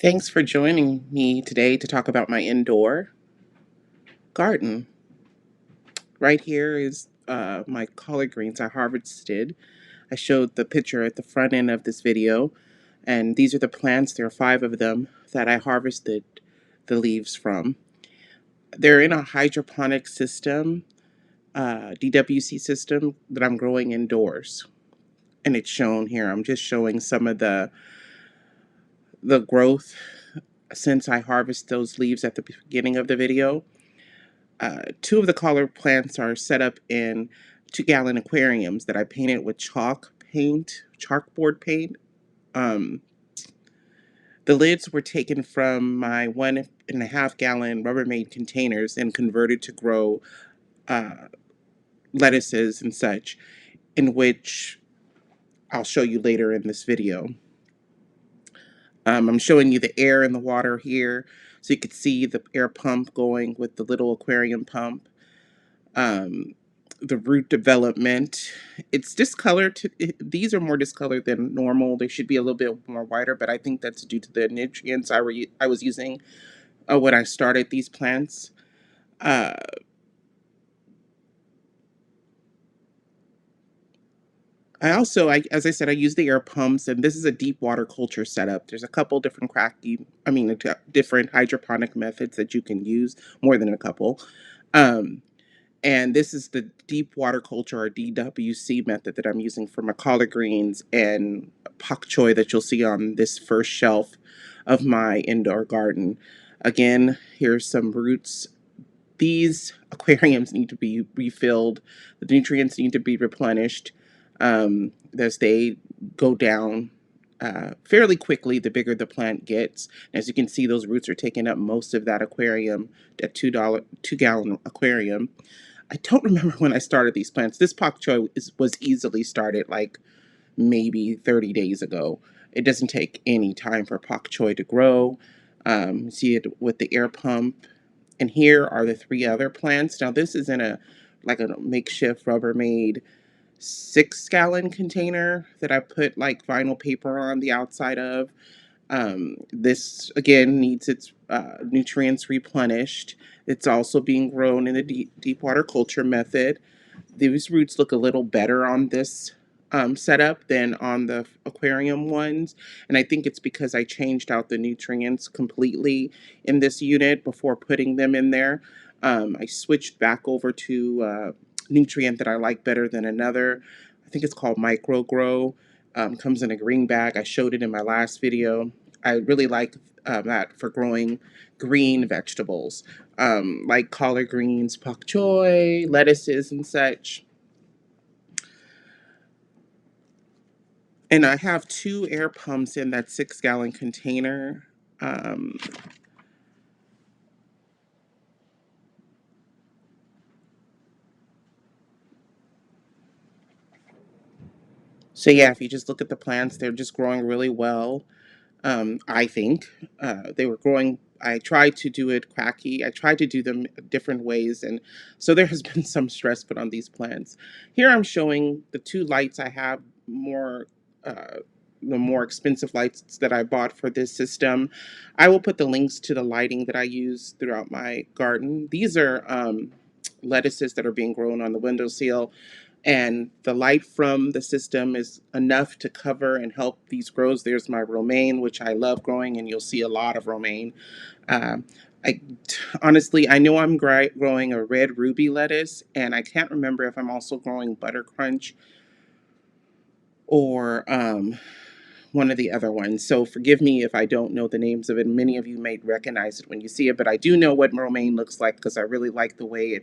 Thanks for joining me today to talk about my indoor garden. Right here is my collard greens I harvested. I showed the picture at the front end of this video, and these are the plants. There are 5 of them that I harvested the leaves from. They're in a hydroponic system, DWC system that I'm growing indoors, and it's shown here. I'm just showing some of the growth since I harvested those leaves at the beginning of the video. 2 of the collard plants are set up in 2-gallon aquariums that I painted with chalkboard paint. Um, the lids were taken from my 1.5-gallon Rubbermaid containers and converted to grow uh, lettuces and such, in which I'll show you later in this video. I'm showing you the air and the water here, so you could see the air pump going with the little aquarium pump. Um, the root development. It's discolored. These are more discolored than normal. They should be a little bit more whiter, but I think that's due to the nutrients I was using when I started these plants. Uh, as I said, I use the air pumps, and this is a deep water culture setup. There's a couple different different hydroponic methods that you can use, more than a couple. Um, And this is the deep water culture or DWC method that I'm using for my collard greens and pak choi that you'll see on this first shelf of my indoor garden. Again, here's some roots. These aquariums need to be refilled. The nutrients need to be replenished as they go down fairly quickly the bigger the plant gets. As you can see, those roots are taking up most of that aquarium, that $2 gallon aquarium. I don't remember when I started these plants. This pak choi was easily started like maybe 30 days ago. It doesn't take any time for pak choi to grow. See it with the air pump. And here are the 3 other plants. Now this is in a makeshift Rubbermaid 6-gallon container that I put like vinyl paper on the outside of. This again needs its nutrients replenished. It's also being grown in the deep water culture method. These roots look a little better on this setup than on the aquarium ones, and I think it's because I changed out the nutrients completely in this unit before putting them in there. I switched back over to nutrient that I like better than another. I think it's called Micro Grow. Comes in a green bag. I showed it in my last video. I really like that for growing green vegetables, like collard greens, pak choi, lettuces, and such. And I have 2 air pumps in that 6-gallon container. Um, so yeah, if you just look at the plants, they're just growing really well. I think they were growing. I tried to do it quacky. I tried to do them different ways, and so there has been some stress put on these plants. Here I'm showing the 2 lights I have more. The more expensive lights that I bought for this system. I will put the links to the lighting that I use throughout my garden. These are lettuces that are being grown on the windowsill, and the light from the system is enough to cover and help these grows. There's my romaine, which I love growing, and you'll see a lot of romaine. Um, I honestly, I know I'm growing a red ruby lettuce, and I can't remember if I'm also growing butter crunch or one of the other ones. So forgive me if I don't know the names of it. Many of you may recognize it when you see it, but I do know what romaine looks like because I really like the way it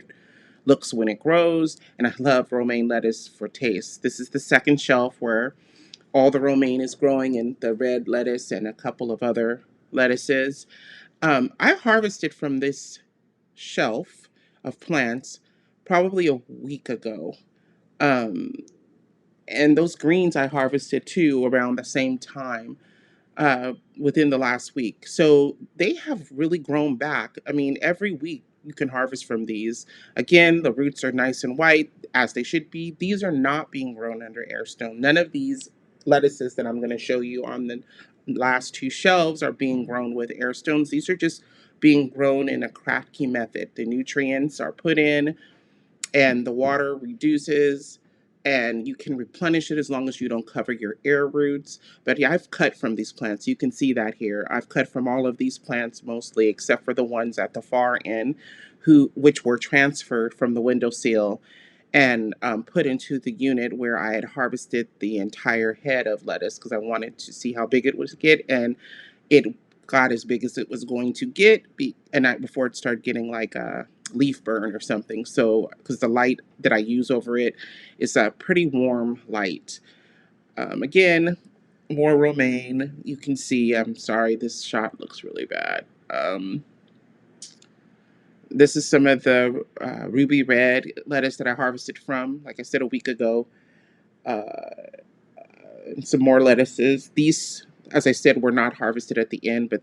looks when it grows, and I love romaine lettuce for taste. This is the second shelf where all the romaine is growing, and the red lettuce and a couple of other lettuces. I harvested from this shelf of plants probably a week ago. Um, and those greens I harvested too around the same time within the last week. So they have really grown back. I mean, every week you can harvest from these. Again, the roots are nice and white as they should be. These are not being grown under air stone. None of these lettuces that I'm going to show you on last two shelves are being grown with air stones. These are just being grown in a crafty method. The nutrients are put in and the water reduces, and you can replenish it as long as you don't cover your air roots. But yeah, I've cut from these plants. You can see that here. I've cut from all of these plants mostly, except for the ones at the far end, which were transferred from the windowsill and put into the unit where I had harvested the entire head of lettuce because I wanted to see how big it would get, and it got as big as it was going to get, before it started getting like a leaf burn or something. So, because the light that I use over it is a pretty warm light. Again, more romaine. You can see. I'm sorry, this shot looks really bad. This is some of the ruby red lettuce that I harvested from, like I said, a week ago. Uh, and some more lettuces. These, as I said, were not harvested at the end, but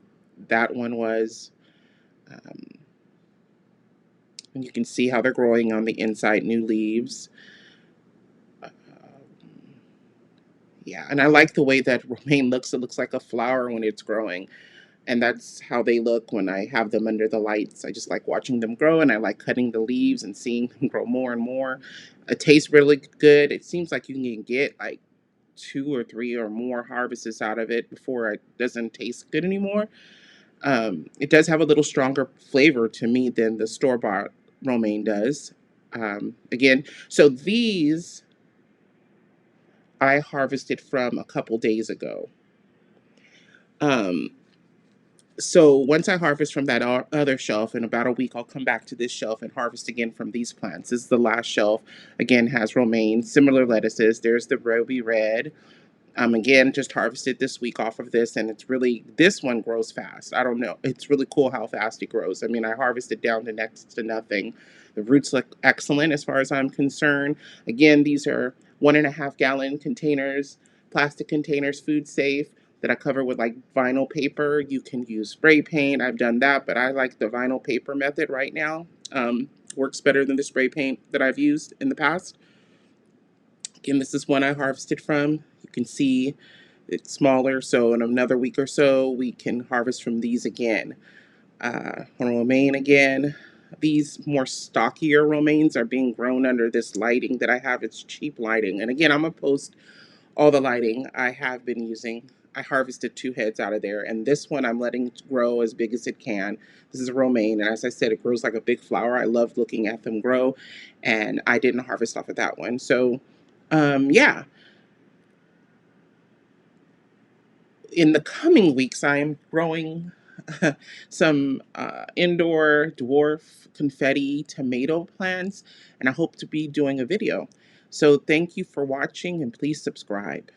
that one was. Um, and you can see how they're growing on the inside, new leaves. Uh, yeah, and I like the way that romaine looks. It looks like a flower when it's growing. And that's how they look when I have them under the lights. I just like watching them grow, and I like cutting the leaves and seeing them grow more and more. It tastes really good. It seems like you can get like 2 or 3 or more harvests out of it before it doesn't taste good anymore. It does have a little stronger flavor to me than the store-bought romaine does. Again, so these I harvested from a couple days ago. Um, so once I harvest from that other shelf, in about a week, I'll come back to this shelf and harvest again from these plants. This is the last shelf. Again, has romaine, similar lettuces. There's the ruby red. Again, just harvested this week off of this, and this one grows fast. I don't know. It's really cool how fast it grows. I mean, I harvested down to next to nothing. The roots look excellent as far as I'm concerned. Again, these are 1.5 gallon containers, plastic containers, food safe, that I cover with like vinyl paper. You can use spray paint. I've done that, but I like the vinyl paper method right now. Works better than the spray paint that I've used in the past. Again, this is one I harvested from. You can see it's smaller, so in another week or so, we can harvest from these again. Romaine again. These more stockier romaines are being grown under this lighting that I have. It's cheap lighting. And again, I'm going to post all the lighting I have been using. I harvested 2 heads out of there, and this one I'm letting grow as big as it can. This is a romaine, and as I said, it grows like a big flower. I love looking at them grow, and I didn't harvest off of that one. So, yeah. In the coming weeks, I am growing some indoor dwarf confetti tomato plants, and I hope to be doing a video. So thank you for watching, and please subscribe.